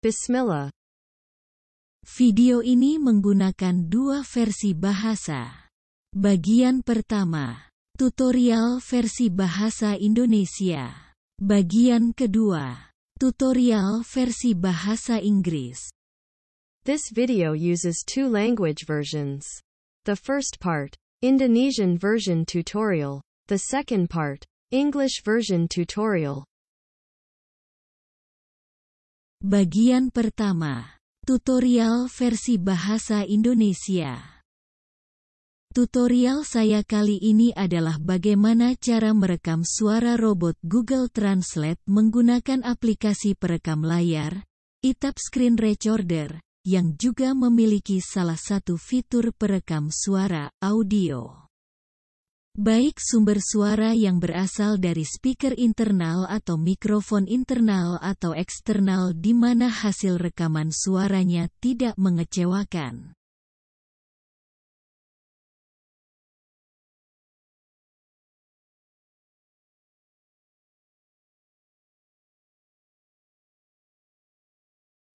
Bismillah. Video ini menggunakan dua versi bahasa. Bagian pertama, tutorial versi bahasa Indonesia. Bagian kedua, tutorial versi bahasa Inggris. This video uses two language versions. The first part, Indonesian version tutorial. The second part, English version tutorial. Bagian pertama, tutorial versi bahasa Indonesia. Tutorial saya kali ini adalah bagaimana cara merekam suara robot Google Translate menggunakan aplikasi perekam layar, ITAP Screen Recorder, yang juga memiliki salah satu fitur perekam suara audio. Baik sumber suara yang berasal dari speaker internal atau mikrofon internal atau eksternal di mana hasil rekaman suaranya tidak mengecewakan.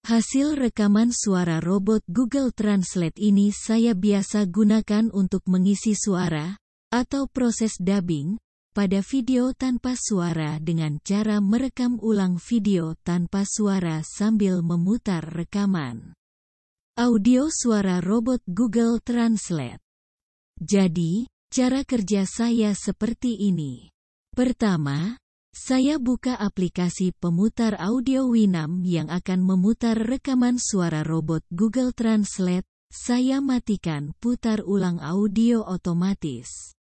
Hasil rekaman suara robot Google Translate ini saya biasa gunakan untuk mengisi suara, atau proses dubbing, pada video tanpa suara dengan cara merekam ulang video tanpa suara sambil memutar rekaman audio suara robot Google Translate. Jadi, cara kerja saya seperti ini. Pertama, saya buka aplikasi pemutar audio Winamp yang akan memutar rekaman suara robot Google Translate. Saya matikan putar ulang audio otomatis.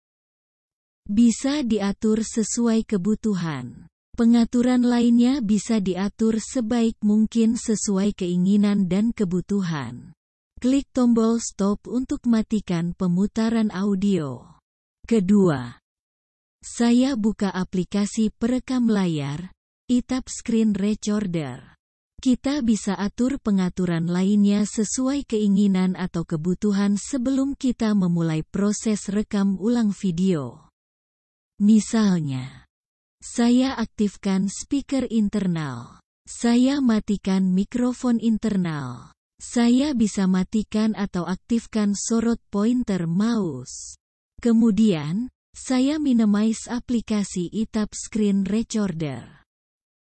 Bisa diatur sesuai kebutuhan. Pengaturan lainnya bisa diatur sebaik mungkin sesuai keinginan dan kebutuhan. Klik tombol stop untuk matikan pemutaran audio. Kedua, saya buka aplikasi perekam layar, ITAP Screen Recorder. Kita bisa atur pengaturan lainnya sesuai keinginan atau kebutuhan sebelum kita memulai proses rekam ulang video. Misalnya, saya aktifkan speaker internal. Saya matikan mikrofon internal. Saya bisa matikan atau aktifkan sorot pointer mouse. Kemudian, saya minimize aplikasi ITAP Screen Recorder.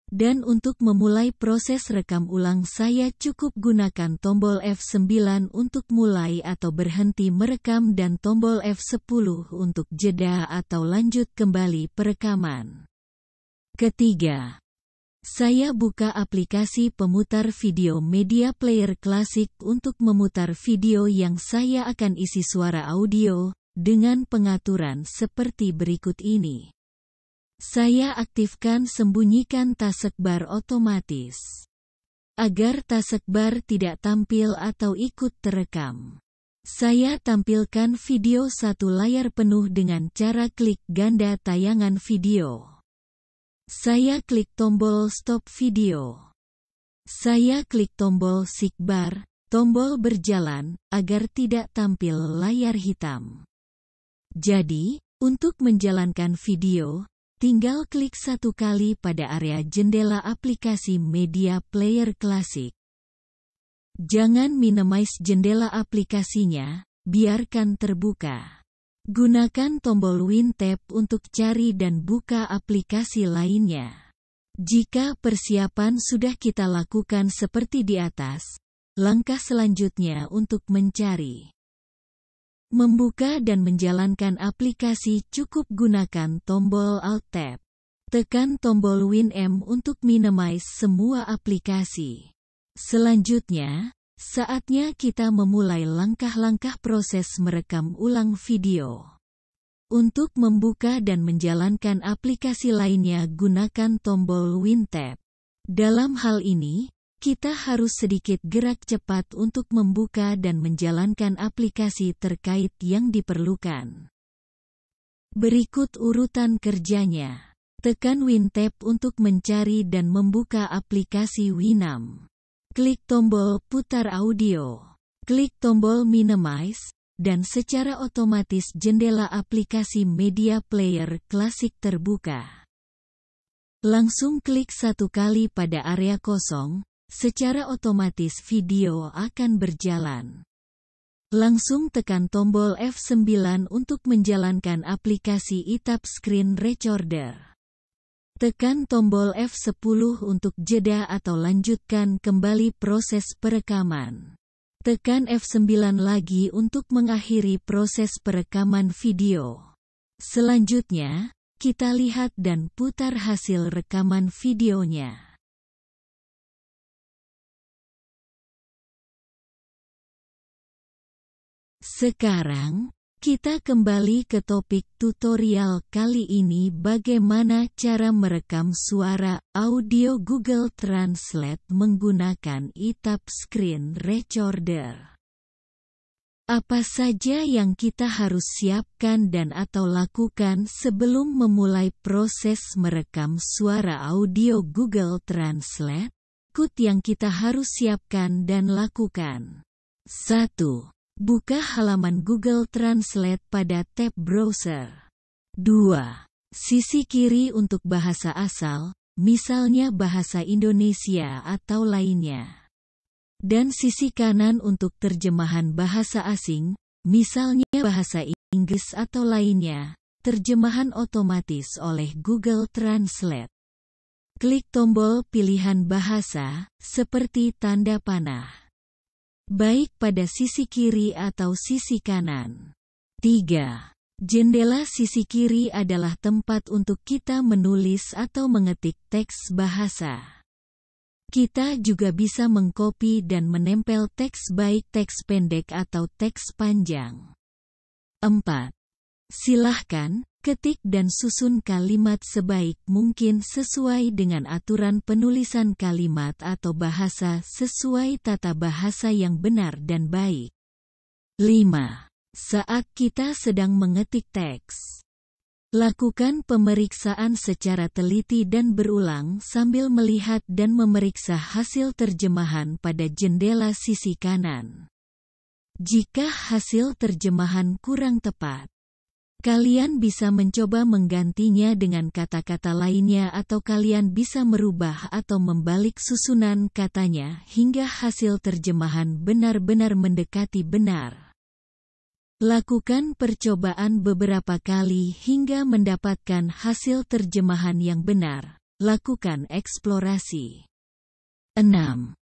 Dan untuk memulai proses rekam ulang saya cukup gunakan tombol F9 untuk mulai atau berhenti merekam dan tombol F10 untuk jeda atau lanjut kembali perekaman. Ketiga, saya buka aplikasi pemutar video Media Player Classic untuk memutar video yang saya akan isi suara audio, dengan pengaturan seperti berikut ini. Saya aktifkan sembunyikan taskbar otomatis. Agar taskbar tidak tampil atau ikut terekam. Saya tampilkan video satu layar penuh dengan cara klik ganda tayangan video. Saya klik tombol stop video. Saya klik tombol seekbar, tombol berjalan, agar tidak tampil layar hitam. Jadi, untuk menjalankan video, tinggal klik satu kali pada area jendela aplikasi Media Player Classic. Jangan minimize jendela aplikasinya, biarkan terbuka. Gunakan tombol WinTap untuk cari dan buka aplikasi lainnya. Jika persiapan sudah kita lakukan seperti di atas, langkah selanjutnya untuk mencari. Membuka dan menjalankan aplikasi cukup gunakan tombol Alt-Tab. Tekan tombol Winamp untuk minimize semua aplikasi. Selanjutnya, saatnya kita memulai langkah-langkah proses merekam ulang video. Untuk membuka dan menjalankan aplikasi lainnya gunakan tombol WinTap. Dalam hal ini, kita harus sedikit gerak cepat untuk membuka dan menjalankan aplikasi terkait yang diperlukan. Berikut urutan kerjanya. Tekan WinTap untuk mencari dan membuka aplikasi Winamp. Klik tombol putar audio. Klik tombol minimize, dan secara otomatis jendela aplikasi Media Player Classic terbuka. Langsung klik satu kali pada area kosong, secara otomatis video akan berjalan. Langsung tekan tombol F9 untuk menjalankan aplikasi eTap Screen Recorder. Tekan tombol F10 untuk jeda atau lanjutkan kembali proses perekaman. Tekan F9 lagi untuk mengakhiri proses perekaman video. Selanjutnya, kita lihat dan putar hasil rekaman videonya. Sekarang, kita kembali ke topik tutorial kali ini, bagaimana cara merekam suara audio Google Translate menggunakan eTap Screen Recorder. Apa saja yang kita harus siapkan dan atau lakukan sebelum memulai proses merekam suara audio Google Translate? Yang kita harus siapkan dan lakukan. 1. Buka halaman Google Translate pada tab browser. 2. Sisi kiri untuk bahasa asal, misalnya bahasa Indonesia atau lainnya. Dan sisi kanan untuk terjemahan bahasa asing, misalnya bahasa Inggris atau lainnya, terjemahan otomatis oleh Google Translate. Klik tombol pilihan bahasa, seperti tanda panah. Baik pada sisi kiri atau sisi kanan. 3. Jendela sisi kiri adalah tempat untuk kita menulis atau mengetik teks bahasa. Kita juga bisa mengcopy dan menempel teks baik teks pendek atau teks panjang. 4. Silahkan, ketik dan susun kalimat sebaik mungkin sesuai dengan aturan penulisan kalimat atau bahasa sesuai tata bahasa yang benar dan baik. 5. Saat kita sedang mengetik teks, lakukan pemeriksaan secara teliti dan berulang sambil melihat dan memeriksa hasil terjemahan pada jendela sisi kanan. Jika hasil terjemahan kurang tepat, kalian bisa mencoba menggantinya dengan kata-kata lainnya atau kalian bisa merubah atau membalik susunan katanya hingga hasil terjemahan benar-benar mendekati benar. Lakukan percobaan beberapa kali hingga mendapatkan hasil terjemahan yang benar. Lakukan eksplorasi. 6.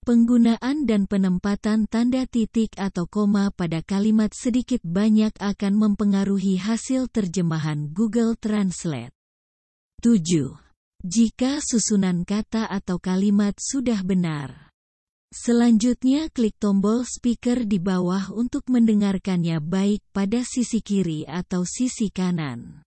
Penggunaan dan penempatan tanda titik atau koma pada kalimat sedikit banyak akan mempengaruhi hasil terjemahan Google Translate. 7. Jika susunan kata atau kalimat sudah benar, selanjutnya klik tombol speaker di bawah untuk mendengarkannya baik pada sisi kiri atau sisi kanan.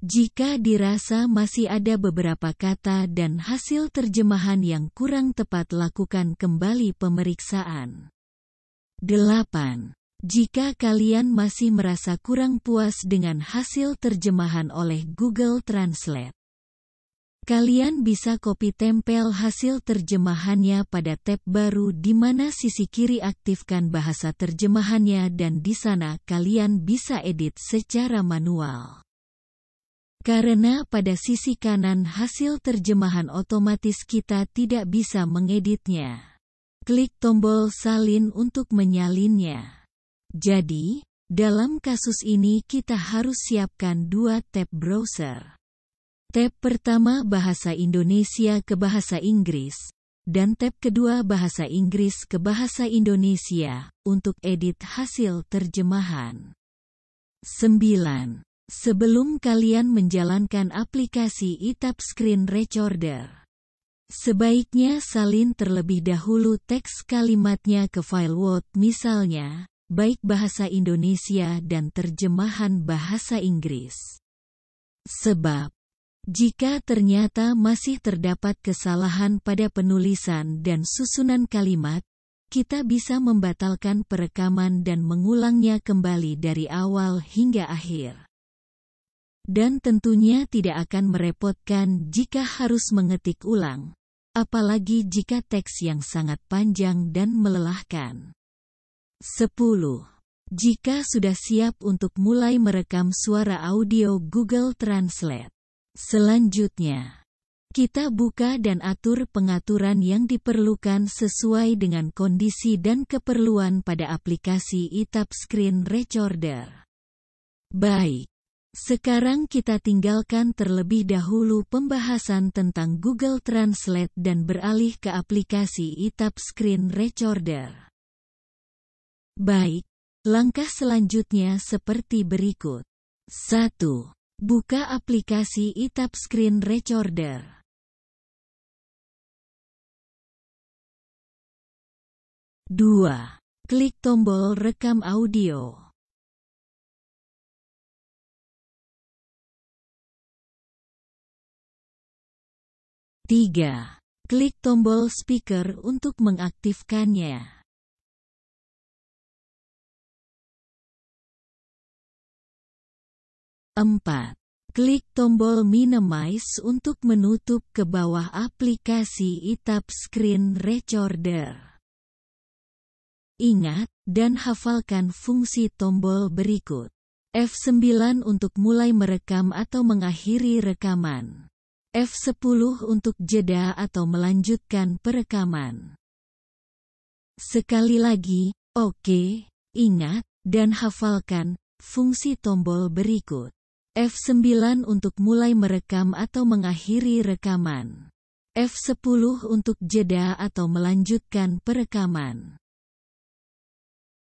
Jika dirasa masih ada beberapa kata dan hasil terjemahan yang kurang tepat, lakukan kembali pemeriksaan. 8. Jika kalian masih merasa kurang puas dengan hasil terjemahan oleh Google Translate, kalian bisa copy tempel hasil terjemahannya pada tab baru di mana sisi kiri aktifkan bahasa terjemahannya dan di sana kalian bisa edit secara manual. Karena pada sisi kanan hasil terjemahan otomatis kita tidak bisa mengeditnya. Klik tombol salin untuk menyalinnya. Jadi, dalam kasus ini kita harus siapkan dua tab browser. Tab pertama bahasa Indonesia ke bahasa Inggris, dan tab kedua bahasa Inggris ke bahasa Indonesia, untuk edit hasil terjemahan. 9. Sebelum kalian menjalankan aplikasi eTap Screen Recorder, sebaiknya salin terlebih dahulu teks kalimatnya ke file Word misalnya, baik bahasa Indonesia dan terjemahan bahasa Inggris. Sebab, jika ternyata masih terdapat kesalahan pada penulisan dan susunan kalimat, kita bisa membatalkan perekaman dan mengulangnya kembali dari awal hingga akhir. Dan tentunya tidak akan merepotkan jika harus mengetik ulang, apalagi jika teks yang sangat panjang dan melelahkan. 10. Jika sudah siap untuk mulai merekam suara audio Google Translate, selanjutnya, Kita buka dan atur pengaturan yang diperlukan sesuai dengan kondisi dan keperluan pada aplikasi eTap Screen Recorder. Baik, sekarang kita tinggalkan terlebih dahulu pembahasan tentang Google Translate dan beralih ke aplikasi eTap Screen Recorder. Baik, langkah selanjutnya seperti berikut. 1. Buka aplikasi eTap Screen Recorder. 2. Klik tombol rekam audio. 3. Klik tombol speaker untuk mengaktifkannya. 4. Klik tombol minimize untuk menutup ke bawah aplikasi eTap Screen Recorder. Ingat, dan hafalkan fungsi tombol berikut. F9 untuk mulai merekam atau mengakhiri rekaman. F10 untuk jeda atau melanjutkan perekaman. Sekali lagi, oke, ingat, dan hafalkan fungsi tombol berikut. F9 untuk mulai merekam atau mengakhiri rekaman. F10 untuk jeda atau melanjutkan perekaman.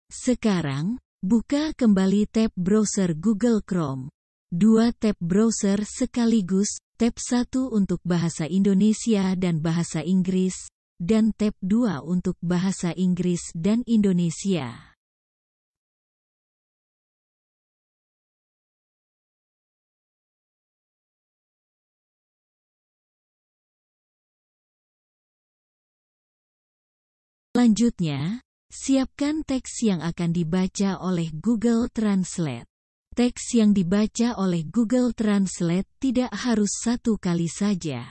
Sekarang, buka kembali tab browser Google Chrome. 2 tab browser sekaligus, tab 1 untuk bahasa Indonesia dan bahasa Inggris, dan tab 2 untuk bahasa Inggris dan Indonesia. Selanjutnya, siapkan teks yang akan dibaca oleh Google Translate. Teks yang dibaca oleh Google Translate tidak harus satu kali saja,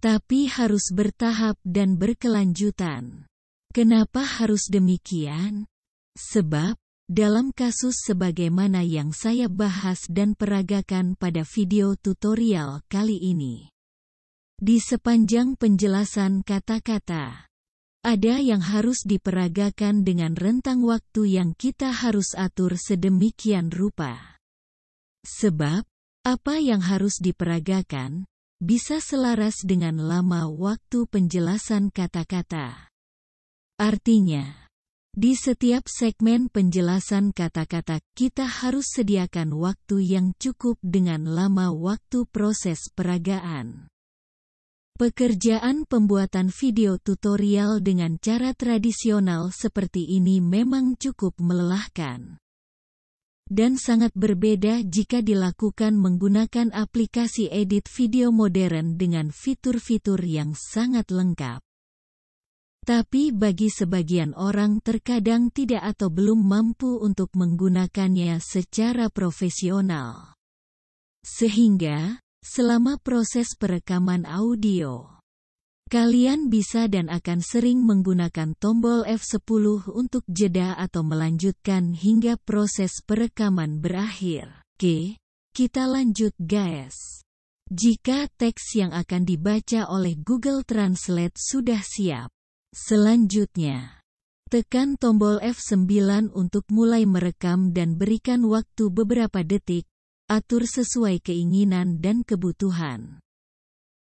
tapi harus bertahap dan berkelanjutan. Kenapa harus demikian? Sebab, dalam kasus sebagaimana yang saya bahas dan peragakan pada video tutorial kali ini, di sepanjang penjelasan kata-kata, ada yang harus diperagakan dengan rentang waktu yang kita harus atur sedemikian rupa. Sebab, apa yang harus diperagakan, bisa selaras dengan lama waktu penjelasan kata-kata. Artinya, di setiap segmen penjelasan kata-kata, kita harus sediakan waktu yang cukup dengan lama waktu proses peragaan. Pekerjaan pembuatan video tutorial dengan cara tradisional seperti ini memang cukup melelahkan. Dan sangat berbeda jika dilakukan menggunakan aplikasi edit video modern dengan fitur-fitur yang sangat lengkap. Tapi bagi sebagian orang terkadang tidak atau belum mampu untuk menggunakannya secara profesional. Sehingga, selama proses perekaman audio, kalian bisa dan akan sering menggunakan tombol F10 untuk jeda atau melanjutkan hingga proses perekaman berakhir. Oke, kita lanjut guys. Jika teks yang akan dibaca oleh Google Translate sudah siap, selanjutnya, tekan tombol F9 untuk mulai merekam dan berikan waktu beberapa detik. Atur sesuai keinginan dan kebutuhan.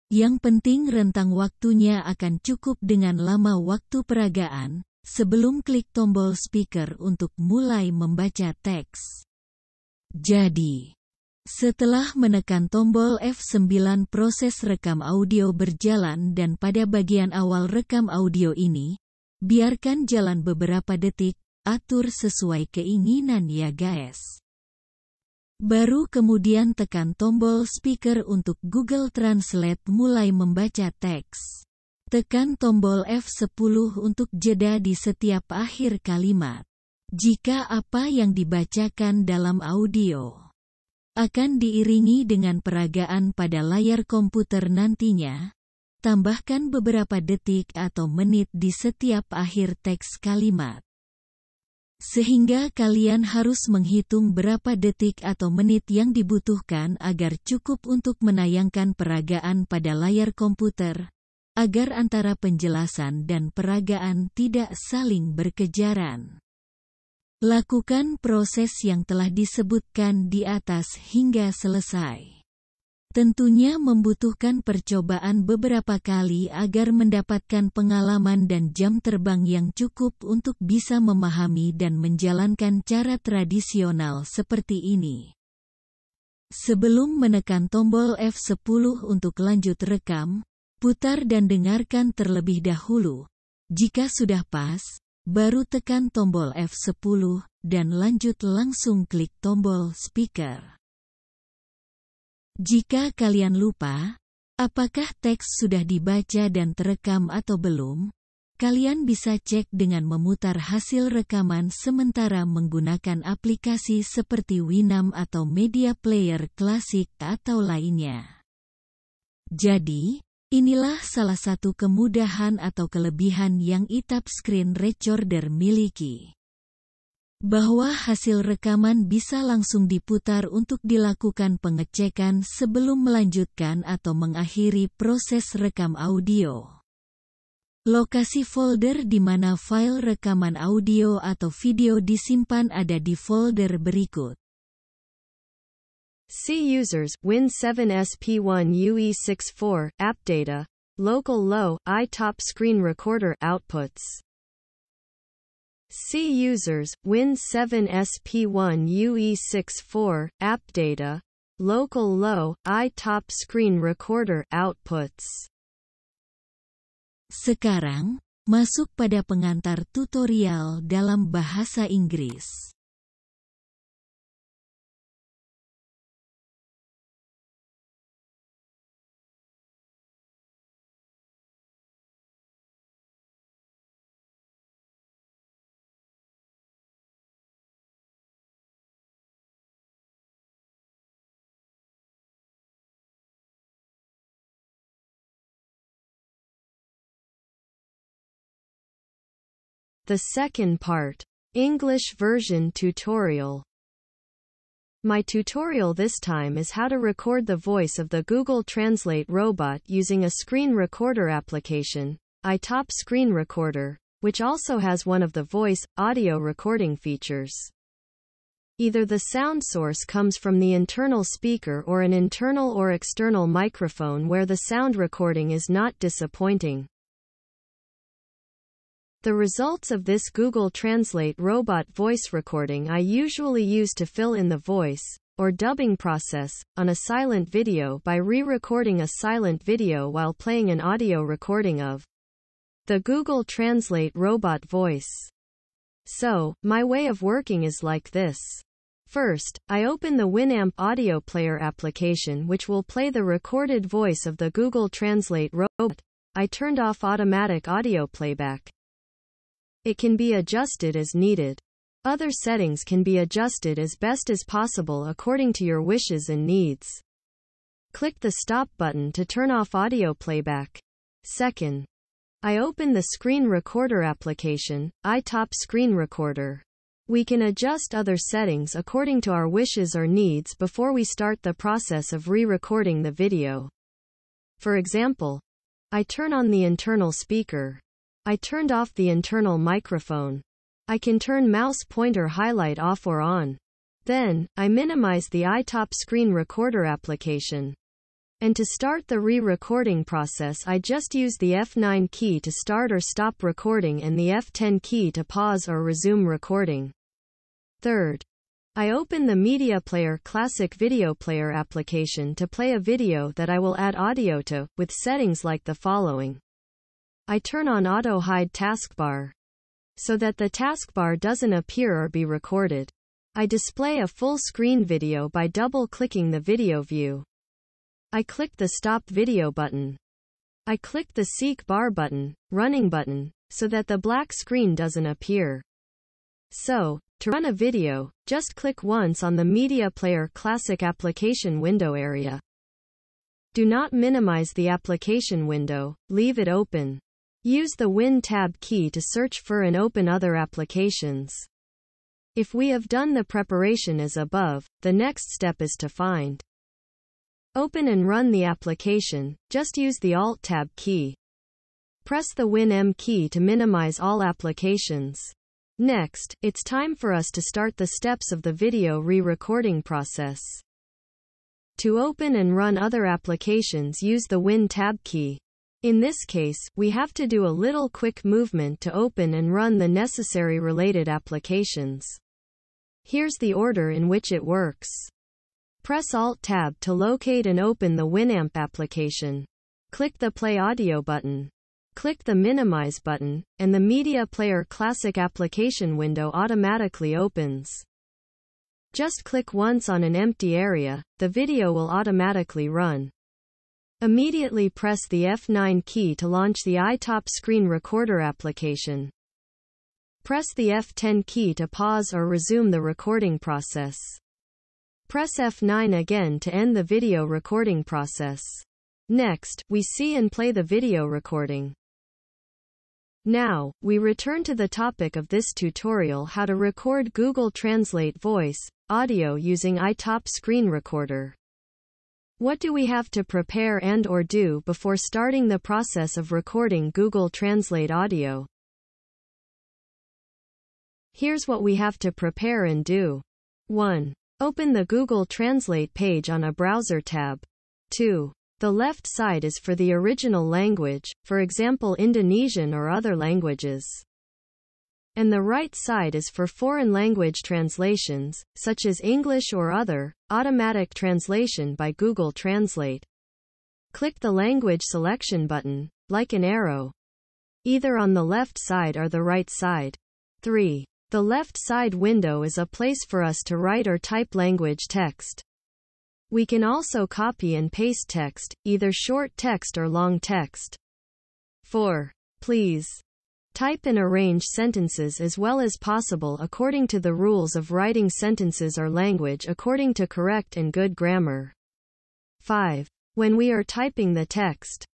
Yang penting rentang waktunya akan cukup dengan lama waktu peragaan, sebelum klik tombol speaker untuk mulai membaca teks. Jadi, setelah menekan tombol F9 proses rekam audio berjalan dan pada bagian awal rekam audio ini, biarkan jalan beberapa detik, atur sesuai keinginan ya guys. Baru kemudian tekan tombol speaker untuk Google Translate mulai membaca teks. Tekan tombol F10 untuk jeda di setiap akhir kalimat. Jika apa yang dibacakan dalam audio akan diiringi dengan peragaan pada layar komputer nantinya, tambahkan beberapa detik atau menit di setiap akhir teks kalimat. Sehingga kalian harus menghitung berapa detik atau menit yang dibutuhkan agar cukup untuk menayangkan peragaan pada layar komputer, agar antara penjelasan dan peragaan tidak saling berkejaran. Lakukan proses yang telah disebutkan di atas hingga selesai. Tentunya membutuhkan percobaan beberapa kali agar mendapatkan pengalaman dan jam terbang yang cukup untuk bisa memahami dan menjalankan cara tradisional seperti ini. Sebelum menekan tombol F10 untuk lanjut rekam, putar dan dengarkan terlebih dahulu. Jika sudah pas, baru tekan tombol F10 dan lanjut langsung klik tombol speaker. Jika kalian lupa, apakah teks sudah dibaca dan terekam atau belum, kalian bisa cek dengan memutar hasil rekaman sementara menggunakan aplikasi seperti Winamp atau Media Player klasik atau lainnya. Jadi, inilah salah satu kemudahan atau kelebihan yang iTap Screen Recorder miliki. Bahwa hasil rekaman bisa langsung diputar untuk dilakukan pengecekan sebelum melanjutkan atau mengakhiri proses rekam audio. Lokasi folder di mana file rekaman audio atau video disimpan ada di folder berikut. C users, Win7SP1 UE64, app data, local low, iTop screen recorder outputs. C users, Win7SP1 UE64, app data, local low, iTop screen recorder outputs. Sekarang, masuk pada pengantar tutorial dalam bahasa Inggris. The second part. English version tutorial. My tutorial this time is how to record the voice of the Google Translate robot using a screen recorder application, iTop Screen Recorder, which also has one of the voice, audio recording features. Either the sound source comes from the internal speaker or an internal or external microphone where the sound recording is not disappointing. The results of this Google Translate robot voice recording I usually use to fill in the voice, or dubbing process, on a silent video by re-recording a silent video while playing an audio recording of the Google Translate robot voice. So, my way of working is like this. First, I open the Winamp audio player application which will play the recorded voice of the Google Translate robot. I turned off automatic audio playback. It can be adjusted as needed. Other settings can be adjusted as best as possible according to your wishes and needs. Click the stop button to turn off audio playback. Second, I open the screen recorder application, iTop Screen Recorder. We can adjust other settings according to our wishes or needs before we start the process of re-recording the video. For example, I turn on the internal speaker. I turned off the internal microphone. I can turn mouse pointer highlight off or on. Then, I minimize the iTop Screen Recorder application. And to start the re-recording process I just use the F9 key to start or stop recording and the F10 key to pause or resume recording. Third, I open the Media Player Classic Video Player application to play a video that I will add audio to, with settings like the following. I turn on Auto Hide Taskbar, so that the taskbar doesn't appear or be recorded. I display a full screen video by double-clicking the video view. I click the Stop Video button. I click the Seek Bar button, Running button, so that the black screen doesn't appear. So, to run a video, just click once on the Media Player Classic application window area. Do not minimize the application window, leave it open. Use the Win tab key to search for and open other applications. If we have done the preparation as above, the next step is to find, open and run the application. Just use the Alt-Tab key. Press the Win-M key to minimize all applications. Next, it's time for us to start the steps of the video re-recording process. To open and run other applications, use the Win-Tab key. In this case, we have to do a little quick movement to open and run the necessary related applications. Here's the order in which it works. Press Alt-Tab to locate and open the Winamp application. Click the Play Audio button. Click the Minimize button, and the Media Player Classic application window automatically opens. Just click once on an empty area, the video will automatically run. Immediately press the F9 key to launch the iTop Screen Recorder application. Press the F10 key to pause or resume the recording process. Press F9 again to end the video recording process. Next, we see and play the video recording. Now, we return to the topic of this tutorial: how to record Google Translate voice, audio using iTop Screen Recorder. What do we have to prepare and/or do before starting the process of recording Google Translate audio? Here's what we have to prepare and do. 1. Open the Google Translate page on a browser tab. 2. The left side is for the original language, for example Indonesian or other languages. And the right side is for foreign language translations, such as English or other, automatic translation by Google Translate. Click the language selection button, like an arrow, either on the left side or the right side. 3. The left side window is a place for us to write or type language text. We can also copy and paste text, either short text or long text. 4. Please type and arrange sentences as well as possible according to the rules of writing sentences or language according to correct and good grammar. 5. When we are typing the text,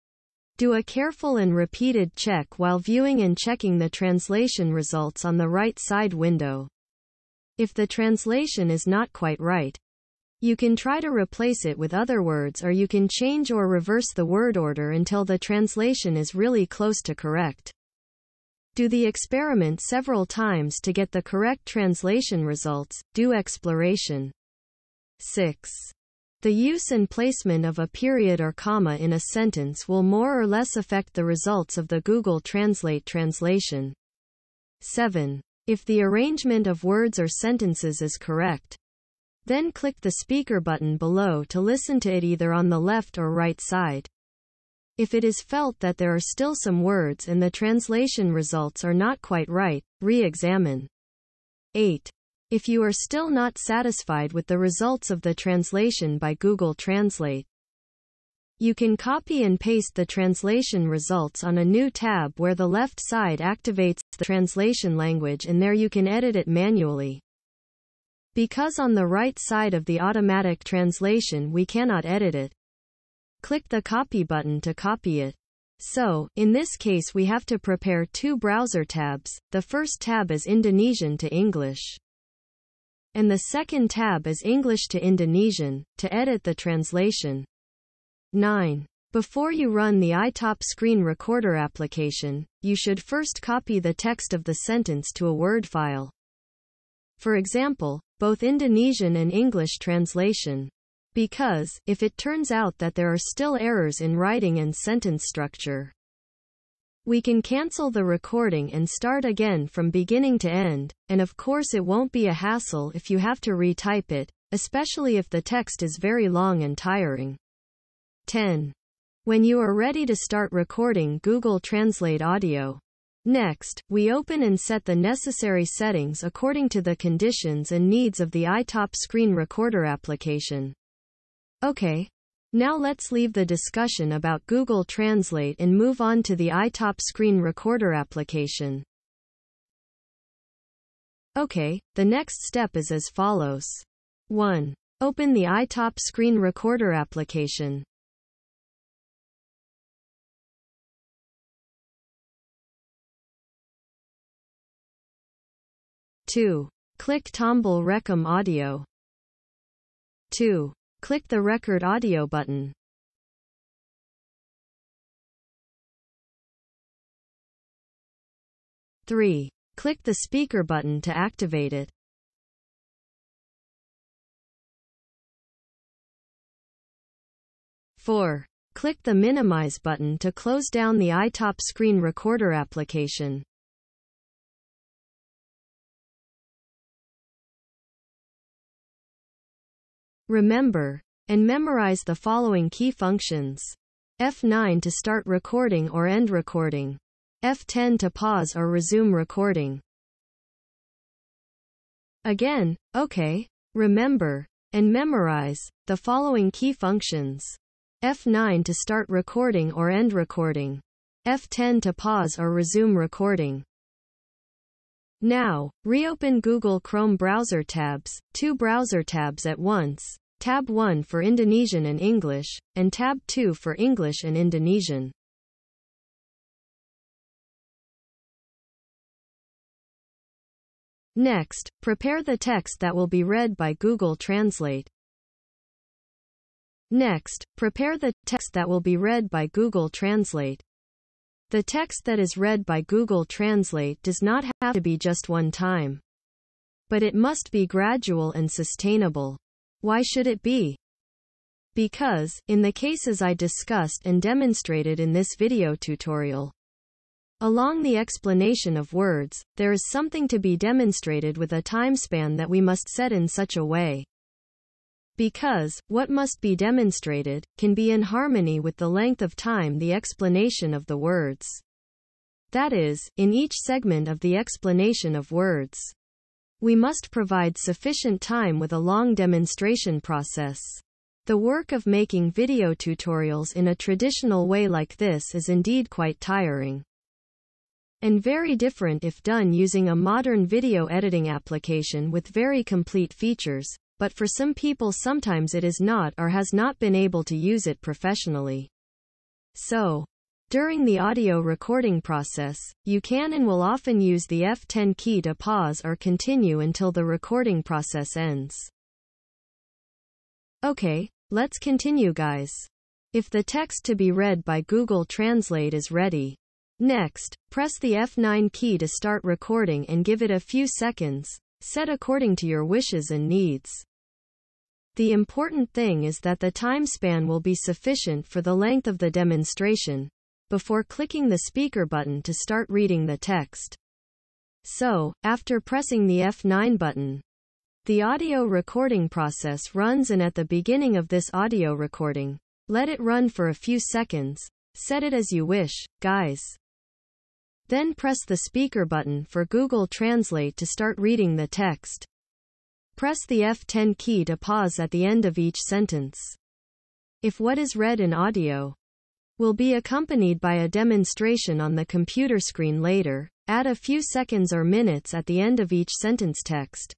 do a careful and repeated check while viewing and checking the translation results on the right side window. If the translation is not quite right, you can try to replace it with other words, or you can change or reverse the word order until the translation is really close to correct. Do the experiment several times to get the correct translation results. Do exploration. 6. The use and placement of a period or comma in a sentence will more or less affect the results of the Google Translate translation. 7. If the arrangement of words or sentences is correct, then click the speaker button below to listen to it either on the left or right side. If it is felt that there are still some words and the translation results are not quite right, re-examine. 8. If you are still not satisfied with the results of the translation by Google Translate, you can copy and paste the translation results on a new tab where the left side activates the translation language, and there you can edit it manually. Because on the right side of the automatic translation we cannot edit it, click the copy button to copy it. So, in this case we have to prepare two browser tabs. The first tab is Indonesian to English, and the second tab is English to Indonesian, to edit the translation. 9. Before you run the iTop Screen Recorder application, you should first copy the text of the sentence to a Word file. For example, both Indonesian and English translation. Because, if it turns out that there are still errors in writing and sentence structure, we can cancel the recording and start again from beginning to end, and of course it won't be a hassle if you have to retype it, especially if the text is very long and tiring. 10. When you are ready to start recording Google Translate audio, next, we open and set the necessary settings according to the conditions and needs of the iTop Screen Recorder application. Okay. Now let's leave the discussion about Google Translate and move on to the iTop Screen Recorder application. Okay, the next step is as follows. 1. Open the iTop Screen Recorder application. 2. Click Tombol Rekam Audio. 2. Click the Record Audio button. 3. Click the speaker button to activate it. 4. Click the Minimize button to close down the iTop Screen Recorder application. Remember and memorize the following key functions. F9 to start recording or end recording. F10 to pause or resume recording. Again, okay. Remember and memorize the following key functions. F9 to start recording or end recording. F10 to pause or resume recording. Now, reopen Google Chrome browser tabs, 2 browser tabs at once, Tab 1 for Indonesian and English, and Tab 2 for English and Indonesian. Next, prepare the text that will be read by Google Translate. Next, prepare the text that will be read by Google Translate. The text that is read by Google Translate does not have to be just one time. But it must be gradual and sustainable. Why should it be? Because, in the cases I discussed and demonstrated in this video tutorial, along the explanation of words, there is something to be demonstrated with a time span that we must set in such a way. Because, what must be demonstrated, can be in harmony with the length of time the explanation of the words. That is, in each segment of the explanation of words. We must provide sufficient time with a long demonstration process. The work of making video tutorials in a traditional way like this is indeed quite tiring. And very different if done using a modern video editing application with very complete features. But for some people sometimes it is not or has not been able to use it professionally. So, during the audio recording process, you can and will often use the F10 key to pause or continue until the recording process ends. Okay, let's continue guys. If the text to be read by Google Translate is ready, next, press the F9 key to start recording and give it a few seconds, set according to your wishes and needs. The important thing is that the time span will be sufficient for the length of the demonstration, before clicking the speaker button to start reading the text. So, after pressing the F9 button, the audio recording process runs, and at the beginning of this audio recording, let it run for a few seconds, set it as you wish, guys. Then press the speaker button for Google Translate to start reading the text. Press the F10 key to pause at the end of each sentence. If what is read in audio will be accompanied by a demonstration on the computer screen later, add a few seconds or minutes at the end of each sentence text,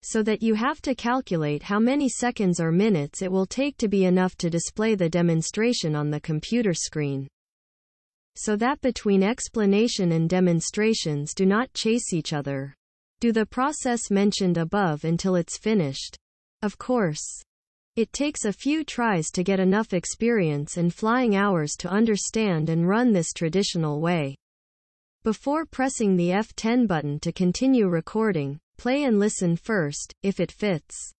so that you have to calculate how many seconds or minutes it will take to be enough to display the demonstration on the computer screen. So that between explanation and demonstrations do not chase each other. Do the process mentioned above until it's finished. Of course, it takes a few tries to get enough experience and flying hours to understand and run this traditional way. Before pressing the F10 button to continue recording, play and listen first, if it fits.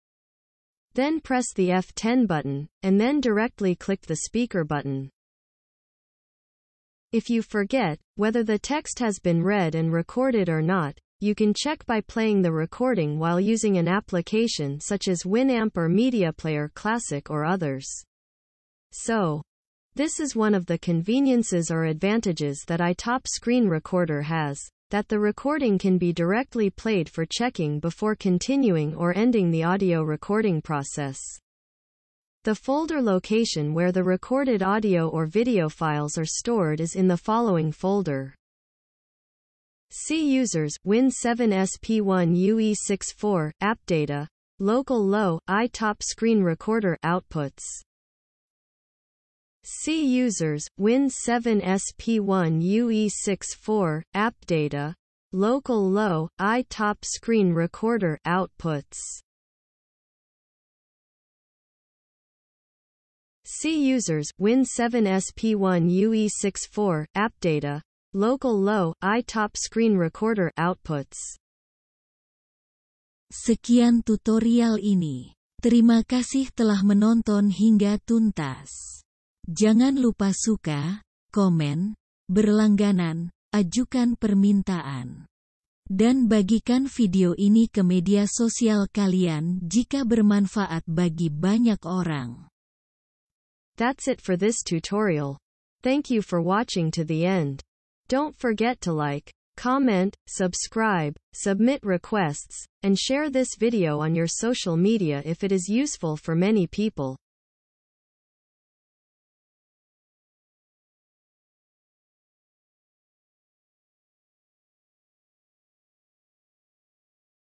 Then press the F10 button, and then directly click the speaker button. If you forget whether the text has been read and recorded or not, you can check by playing the recording while using an application such as Winamp or Media Player Classic or others. So, this is one of the conveniences or advantages that iTop Screen Recorder has, that the recording can be directly played for checking before continuing or ending the audio recording process. The folder location where the recorded audio or video files are stored is in the following folder. C users, Win7SP1UE64, app data, local low, iTop Screen Recorder outputs. C users, Win7SP1UE64, app data, Local low, I top screen recorder outputs. C users, Win7SP1UE64, app data. Local low, I top screen recorder outputs. Sekian tutorial ini. Terima kasih telah menonton hingga tuntas. Jangan lupa suka, komen, berlangganan, ajukan permintaan, dan bagikan video ini ke media sosial kalian jika bermanfaat bagi banyak orang. That's it for this tutorial. Thank you for watching to the end. Don't forget to like, comment, subscribe, submit requests, and share this video on your social media if it is useful for many people.